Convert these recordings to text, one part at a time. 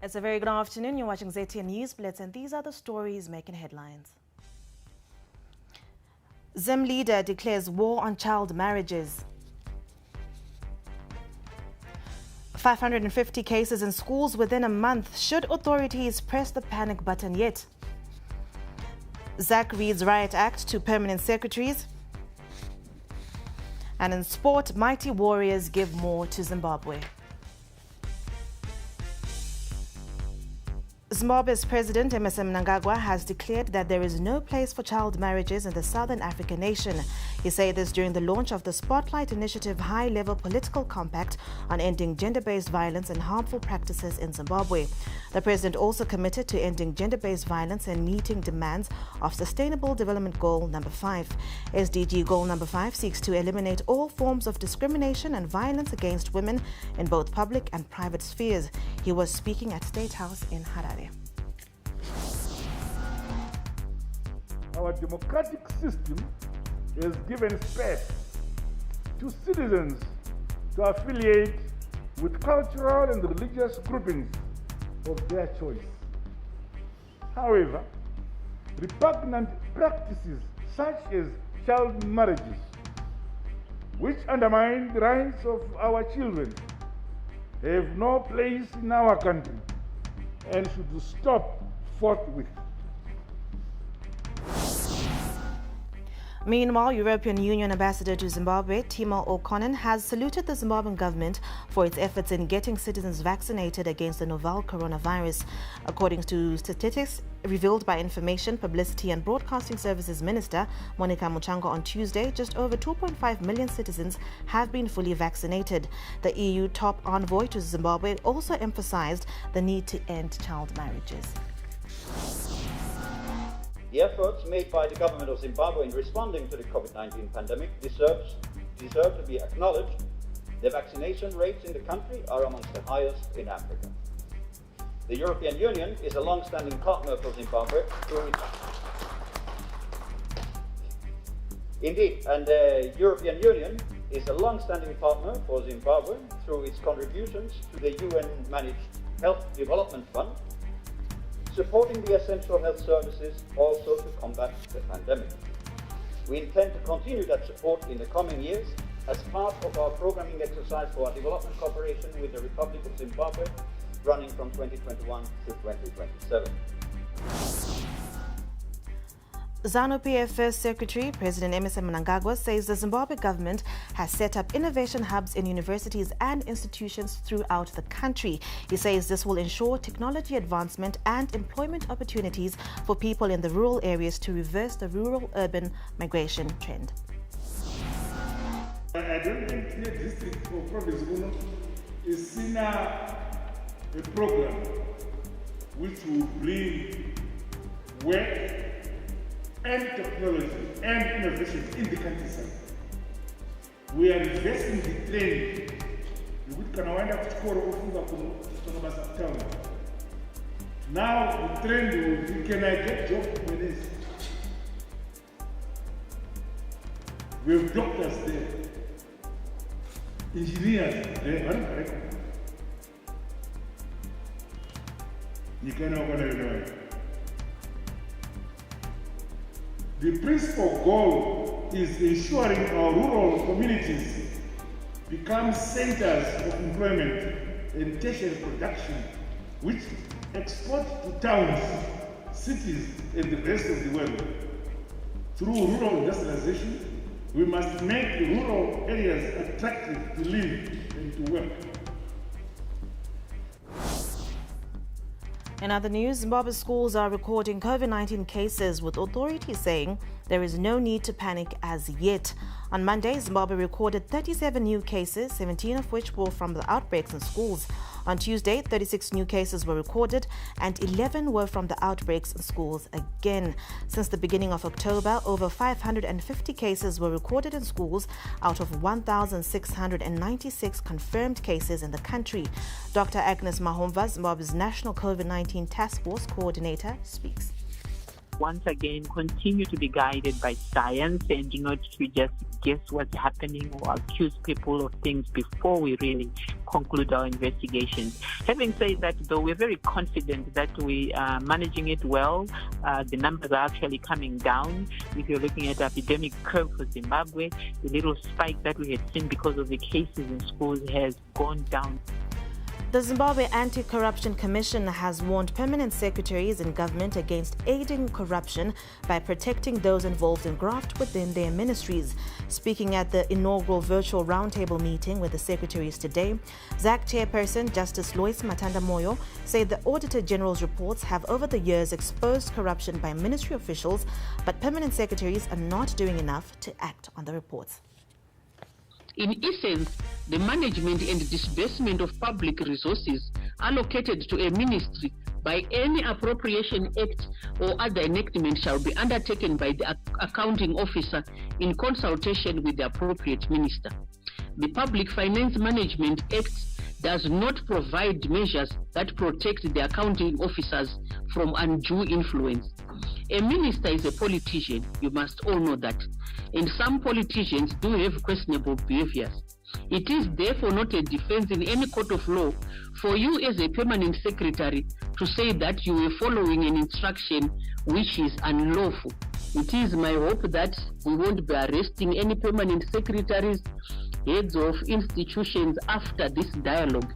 It's a very good afternoon. You're watching ZTN News Blitz, and these are the stories making headlines. Zim leader declares war on child marriages. 550 cases in schools within a month. Should authorities press the panic button yet? ZAC reads Riot Act to permanent secretaries. And in sport, mighty warriors give more to Zimbabwe. Zimbabwe's President Emmerson Mnangagwa has declared that there is no place for child marriages in the Southern African nation. He said this during the launch of the Spotlight Initiative high-level political compact on ending gender-based violence and harmful practices in Zimbabwe. The president also committed to ending gender-based violence and meeting demands of Sustainable Development Goal number 5. SDG Goal number 5 seeks to eliminate all forms of discrimination and violence against women in both public and private spheres. He was speaking at State House in Harare. Our democratic system has given space to citizens to affiliate with cultural and religious groupings of their choice. However, repugnant practices such as child marriages, which undermine the rights of our children, have no place in our country and should stop forthwith. Meanwhile, European Union Ambassador to Zimbabwe, Timo O'Connor, has saluted the Zimbabwean government for its efforts in getting citizens vaccinated against the novel coronavirus. According to statistics revealed by Information, Publicity and Broadcasting Services Minister Monica Muchango on Tuesday, just over 2.5 million citizens have been fully vaccinated. The EU top envoy to Zimbabwe also emphasized the need to end child marriages. The efforts made by the government of Zimbabwe in responding to the COVID-19 pandemic deserve to be acknowledged. The vaccination rates in the country are amongst the highest in Africa. The European Union is a long-standing partner for Zimbabwe the European Union is a long-standing partner for Zimbabwe through its contributions to the UN-managed Health Development Fund, supporting the essential health services also to combat the pandemic. We intend to continue that support in the coming years as part of our programming exercise for our development cooperation with the Republic of Zimbabwe, running from 2021 to 2027. ZANU-PF First Secretary, President Emmerson Mnangagwa, says the Zimbabwe government has set up innovation hubs in universities and institutions throughout the country. He says this will ensure technology advancement and employment opportunities for people in the rural areas to reverse the rural-urban migration trend. I don't think the district or province is seen a program which will bring work and technology and innovation in the countryside. We are investing the training. Now the trend will be, can I get job with this? We have doctors there, engineers there. You cannot go there. The principal goal is ensuring our rural communities become centers of employment and tertiary production, which export to towns, cities, and the rest of the world. Through rural industrialization, we must make the rural areas attractive to live and to work. In other news, Zimbabwe schools are recording COVID-19 cases, with authorities saying there is no need to panic as yet. On Monday, Zimbabwe recorded 37 new cases, 17 of which were from the outbreaks in schools. On Tuesday, 36 new cases were recorded and 11 were from the outbreaks in schools again. Since the beginning of October, over 550 cases were recorded in schools out of 1,696 confirmed cases in the country. Dr. Agnes Mahomva, Zimbabwe's National COVID-19 Task Force Coordinator, speaks. Once again, continue to be guided by science and not to just guess what's happening or accuse people of things before we really conclude our investigations. Having said that, though, we're very confident that we are managing it well. The numbers are actually coming down. If you're looking at the epidemic curve for Zimbabwe, the little spike that we had seen because of the cases in schools has gone down. The Zimbabwe Anti-Corruption Commission has warned permanent secretaries in government against aiding corruption by protecting those involved in graft within their ministries. Speaking at the inaugural virtual roundtable meeting with the secretaries today, ZAC chairperson Justice Lois Matanda-Moyo said the Auditor General's reports have over the years exposed corruption by ministry officials, but permanent secretaries are not doing enough to act on the reports. In essence, the management and disbursement of public resources allocated to a ministry by any appropriation act or other enactment shall be undertaken by the accounting officer in consultation with the appropriate minister. The Public Finance Management Act does not provide measures that protect the accounting officers from undue influence. A minister is a politician, you must all know that, and some politicians do have questionable behaviors. It is therefore not a defense in any court of law for you as a permanent secretary to say that you were following an instruction which is unlawful. It is my hope that we won't be arresting any permanent secretaries, heads of institutions after this dialogue.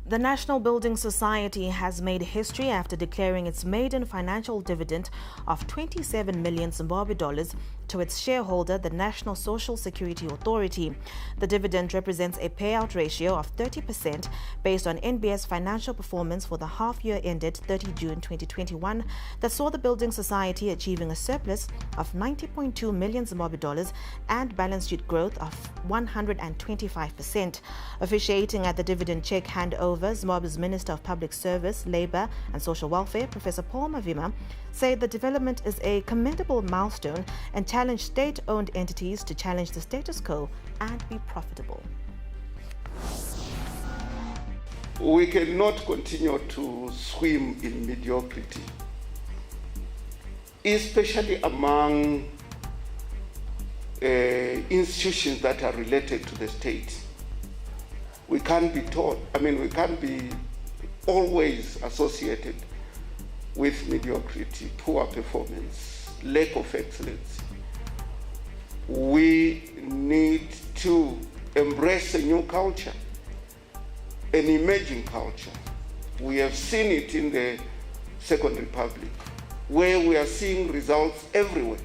The National Building Society has made history after declaring its maiden financial dividend of 27 million Zimbabwe dollars to its shareholder, the National Social Security Authority. The dividend represents a payout ratio of 30% based on NBS financial performance for the half-year ended 30 June 2021 that saw the Building Society achieving a surplus of 90.2 million Zimbabwe dollars and balance sheet growth of 125%. Officiating at the dividend check handover, Zimbabwe's Minister of Public Service, Labour and Social Welfare, Professor Paul Mavima, said the development is a commendable milestone and challenged state-owned entities to challenge the status quo and be profitable. We cannot continue to swim in mediocrity, especially among institutions that are related to the state. We can't be we can't be always associated with mediocrity, poor performance, lack of excellence. We need to embrace a new culture, an emerging culture. We have seen it in the Second Republic, where we are seeing results everywhere.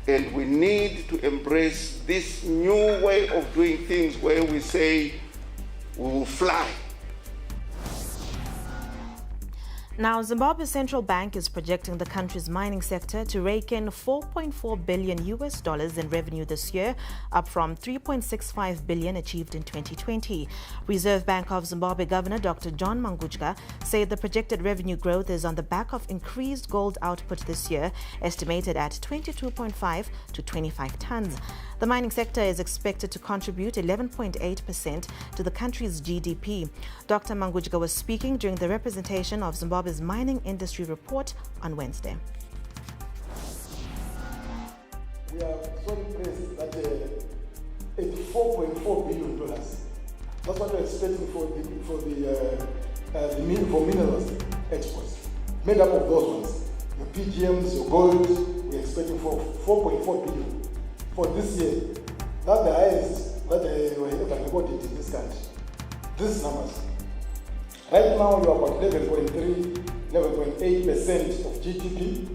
And we need to embrace this new way of doing things where we say we will fly. Now, Zimbabwe's central bank is projecting the country's mining sector to rake in $4.4 billion in revenue this year, up from $3.65 billion achieved in 2020. Reserve Bank of Zimbabwe Governor Dr. John Mangudya said the projected revenue growth is on the back of increased gold output this year, estimated at 22.5 to 25 tons. The mining sector is expected to contribute 11.8% to the country's GDP. Dr. Mangudya was speaking during the representation of Zimbabwe's mining industry report on Wednesday. We are so impressed that $84.4 billion. That's what we're expecting for minerals exports. Made up of those ones, your PGMs, your gold, we're expecting for $4.4 billion. For this year, that's the highest that we have ever recorded in this country. These numbers. Right now, you are about 11.3, 11.8% of GDP,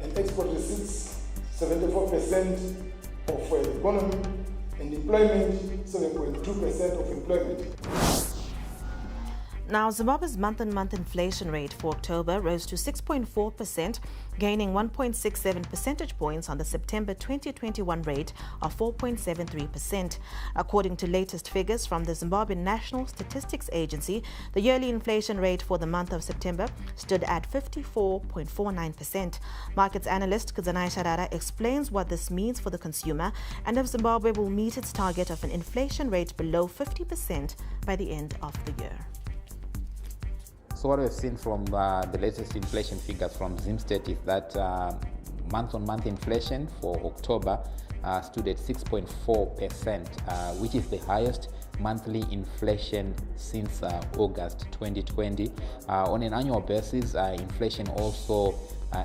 and export receipts, 74% of economy, and employment, 7.2% of employment. Now, Zimbabwe's month-on-month inflation rate for October rose to 6.4%, gaining 1.67 percentage points on the September 2021 rate of 4.73%. According to latest figures from the Zimbabwe National Statistics Agency, the yearly inflation rate for the month of September stood at 54.49%. Markets analyst Kazanai Sharara explains what this means for the consumer and if Zimbabwe will meet its target of an inflation rate below 50% by the end of the year. So what we've seen from the latest inflation figures from ZimStat is that month-on-month inflation for October stood at 6.4%, which is the highest monthly inflation since August 2020. On an annual basis, inflation also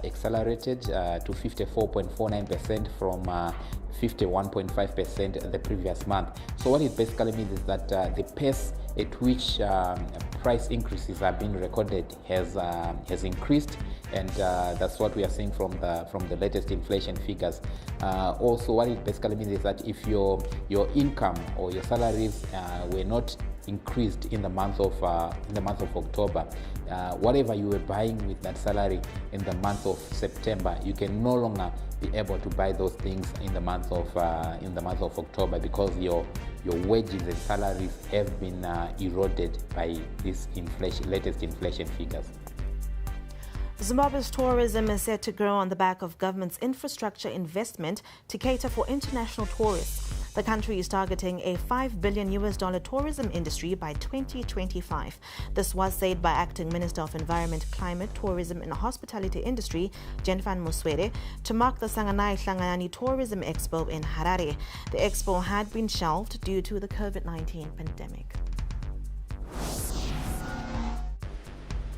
accelerated to 54.49% from 51.5% the previous month. So what it basically means is that the pace at which price increases are being recorded has increased, and that's what we are seeing from the latest inflation figures. Also, what it basically means is that if your income or your salaries were not increased in the month of October, whatever you were buying with that salary in the month of September, you can no longer be able to buy those things in the month of October, because your wages and salaries have been eroded by this latest inflation figures. Zimbabwe's tourism is set to grow on the back of government's infrastructure investment to cater for international tourists. The country is targeting a $5 billion tourism industry by 2025. This was said by Acting Minister of Environment, Climate, Tourism and Hospitality Industry, Jennifer Muswere, to mark the Sanganai Hlanganyani Tourism Expo in Harare. The expo had been shelved due to the COVID-19 pandemic.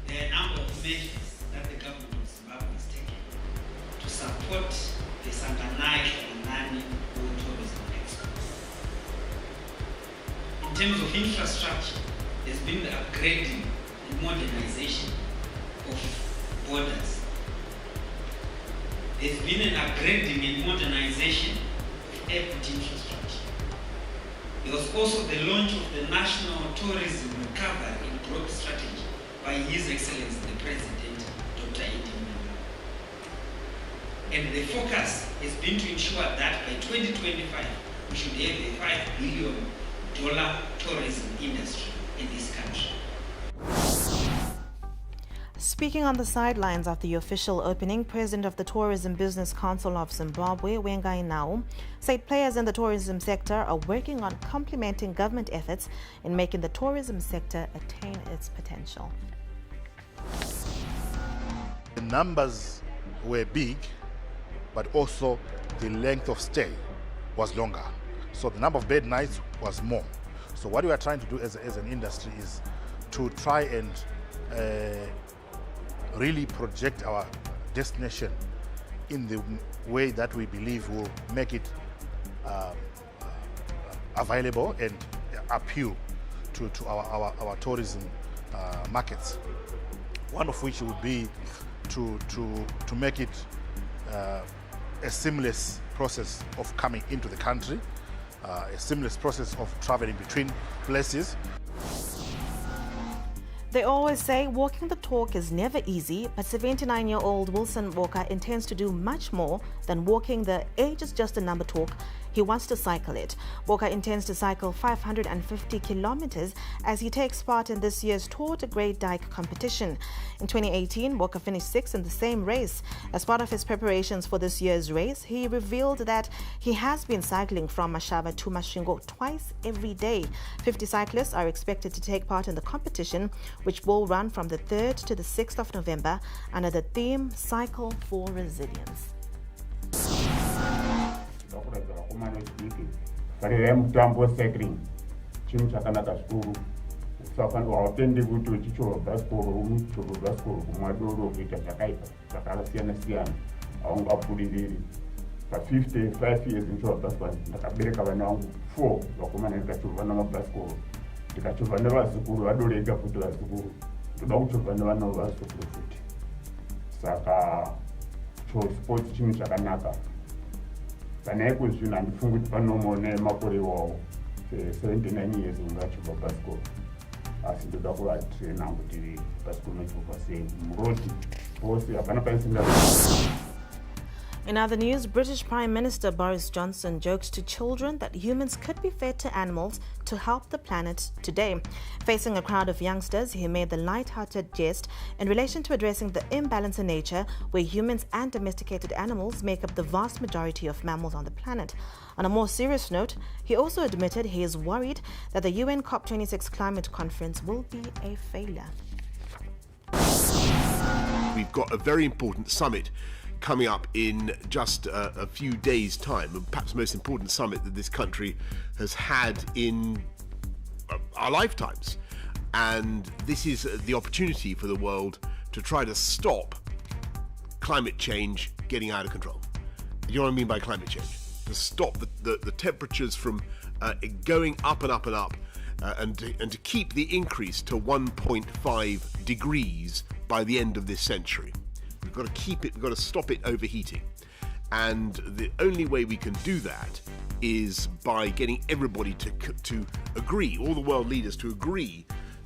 There are a number of measures that the government of Zimbabwe is taking to support the Sanganai Hlanganyani Tourism Expo. In terms of infrastructure, there's been the upgrading and modernization of borders. There's been an upgrading and modernization of airport infrastructure. There was also the launch of the National Tourism Recovery and Growth Strategy by His Excellency the President, Dr. Edwin Miller. And the focus has been to ensure that by 2025, we should have a $5 billion tourism industry in this country. Speaking on the sidelines of the official opening, President of the Tourism Business Council of Zimbabwe, Wengai Nau, said players in the tourism sector are working on complementing government efforts in making the tourism sector attain its potential. The numbers were big, but also the length of stay was longer. So the number of bed nights was more. So what we are trying to do as an industry is to try and really project our destination in the way that we believe will make it available and appeal to our tourism markets. One of which would be to make it a seamless process of coming into the country, a seamless process of traveling between places. They always say walking the talk is never easy, but 79-year-old Wilson Walker intends to do much more than walking the age is just a number talk. He wants to cycle it. Walker intends to cycle 550 kilometers as he takes part in this year's Tour de Great Dyke competition. In 2018, Walker finished 6th in the same race. As part of his preparations for this year's race, he revealed that he has been cycling from Mashaba to Masvingo twice every day. 50 cyclists are expected to take part in the competition, which will run from the 3rd to the 6th of November under the theme Cycle for Resilience. Karera mutambo cycling chinhu chakanaka zvikuru saka hautendi kuti uchichova bhasikoro uchichova bhasikoro kumadoro kuita zvakaipa zvakasiyana siyana haungapfuuriri. Pa55 years ndichova bhasikoro ndakabereka vana vangu 4 vakomana ndikachovha namabhasikoro ndikachovha nevazukuru vadorega futi vazukuru ndoda kuchovha nevana vazukuru futi. Saka sports chinhu chakanaka. Kana kuzvino handifungi kuti panomone makore iwawo 79 years ungachovha bhasikoro, asi ndoda kuvatraina kuti bhasikoro inochovha sei murodi pose hapana paisinga. In other news, British Prime Minister Boris Johnson jokes to children that humans could be fed to animals to help the planet today. Facing a crowd of youngsters, he made the light-hearted jest in relation to addressing the imbalance in nature where humans and domesticated animals make up the vast majority of mammals on the planet. On a more serious note, he also admitted he is worried that the UN COP26 climate conference will be a failure. We've got a very important summit coming up in just a few days' time, and perhaps the most important summit that this country has had in our lifetimes. And this is the opportunity for the world to try to stop climate change getting out of control. You know what I mean by climate change? To stop the temperatures from going up and up and up, and to keep the increase to 1.5 degrees by the end of this century. We've got to keep it, we've got to stop it overheating. And the only way we can do that is by getting everybody to agree, all the world leaders to agree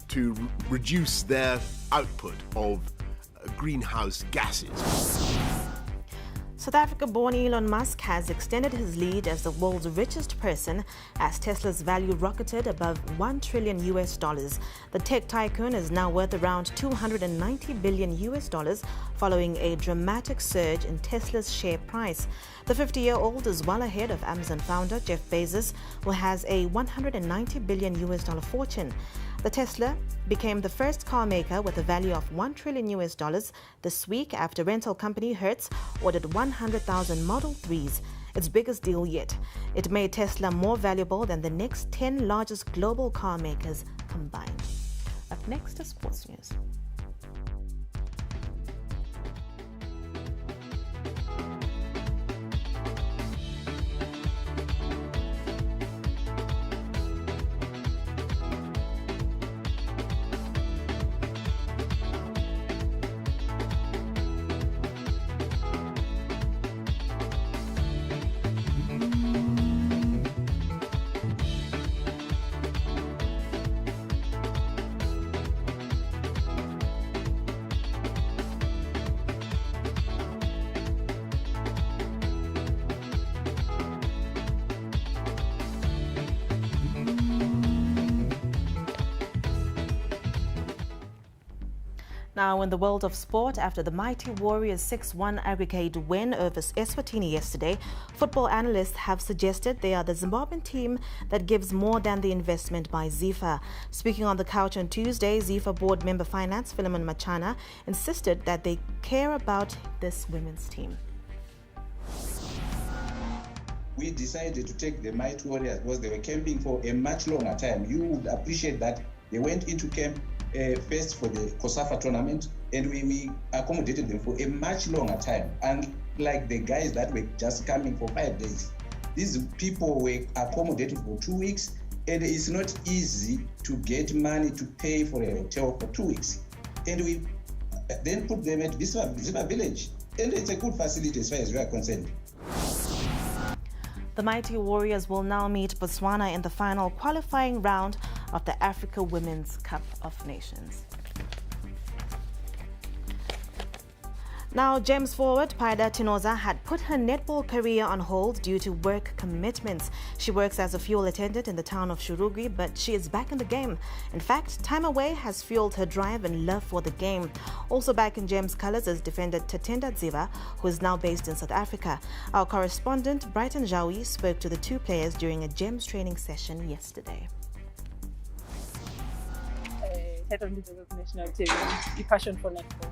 to reduce their output of greenhouse gases. South Africa-born Elon Musk has extended his lead as the world's richest person as Tesla's value rocketed above $1 trillion. The tech tycoon is now worth around $290 billion following a dramatic surge in Tesla's share price. The 50-year-old is well ahead of Amazon founder Jeff Bezos, who has a $190 billion fortune. The Tesla became the first car maker with a value of $1 trillion this week after rental company Hertz ordered 100,000 Model 3s, its biggest deal yet. It made Tesla more valuable than the next 10 largest global car makers combined. Up next is sports news. Now, in the world of sport, after the mighty Warriors' 6-1 aggregate win over Eswatini yesterday, football analysts have suggested they are the Zimbabwean team that gives more than the investment by ZIFA. Speaking on the couch on Tuesday, ZIFA board member Finance Philemon Machana insisted that they care about this women's team. We decided to take the Mighty Warriors because they were camping for a much longer time. You would appreciate that they went into camp first for the COSAFA tournament, and we accommodated them for a much longer time. And like the guys that were just coming for 5 days, these people were accommodated for 2 weeks, and it's not easy to get money to pay for a hotel for 2 weeks. And we then put them at Ziva Village, and it's a good facility as far as we are concerned. The Mighty Warriors will now meet Botswana in the final qualifying round of the Africa Women's Cup of Nations. Now, James forward Paida Tinoza had put her netball career on hold due to work commitments. She works as a fuel attendant in the town of Shurugwi, but she is back in the game. In fact, time away has fueled her drive and love for the game. Also back in James' colours is defender Tatenda Dziva, who is now based in South Africa. Our correspondent Brighton Jawi spoke to the two players during a James training session yesterday. National team, the passion for netball.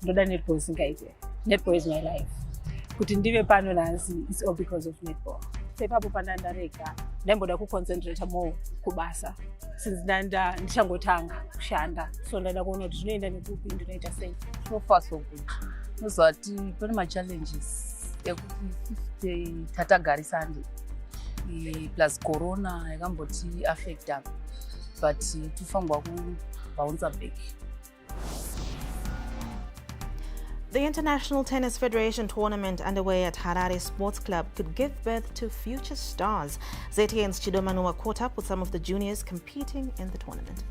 Netball is my life. It's all because of netball. Ndamboda kuconcentrate more kubasa since ndanda ndichangotanga kushanda so ndada kuona kuti zvinoenda nekupi ndinoita sei. So far so good. Nozati pane ma challenges ekuti tatagarisande plus corona yakamboti affecta but tufangwa ku bounce back. The International Tennis Federation tournament underway at Harare Sports Club could give birth to future stars. ZTN's Chidoma Noah caught up with some of the juniors competing in the tournament.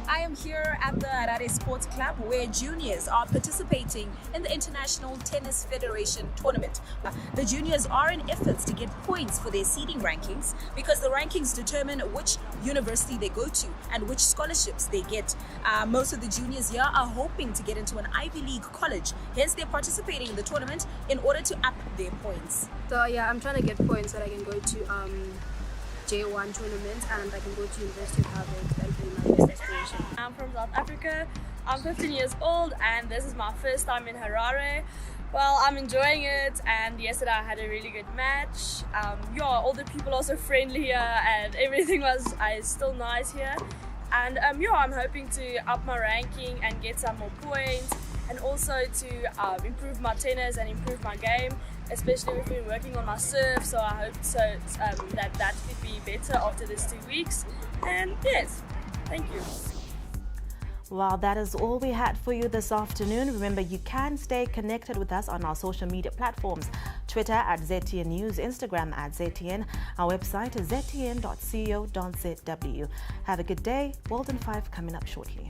I am here at the Harare Sports Club where juniors are participating in the International Tennis Federation tournament. The juniors are in efforts to get points for their seeding rankings because the rankings determine which university they go to and which scholarships they get. Most of the juniors here are hoping to get into an Ivy League college, hence they're participating in the tournament in order to up their points. So yeah, I'm trying to get points that I can go to J1 tournament and I can go to University of Harvard. That will be my best aspiration. I'm from South Africa, I'm 15 years old and this is my first time in Harare. Well, I'm enjoying it, and yesterday I had a really good match. All the people are so friendly here and everything was still nice here. And I'm hoping to up my ranking and get some more points, and also to improve my tennis and improve my game, especially we've been working on my serve, so I hope that could be better after these 2 weeks. And yes, thank you. Well, that is all we had for you this afternoon. Remember, you can stay connected with us on our social media platforms. Twitter at ZTN News, Instagram at ZTN. Our website is ztn.co.zw. Have a good day. Walden 5 coming up shortly.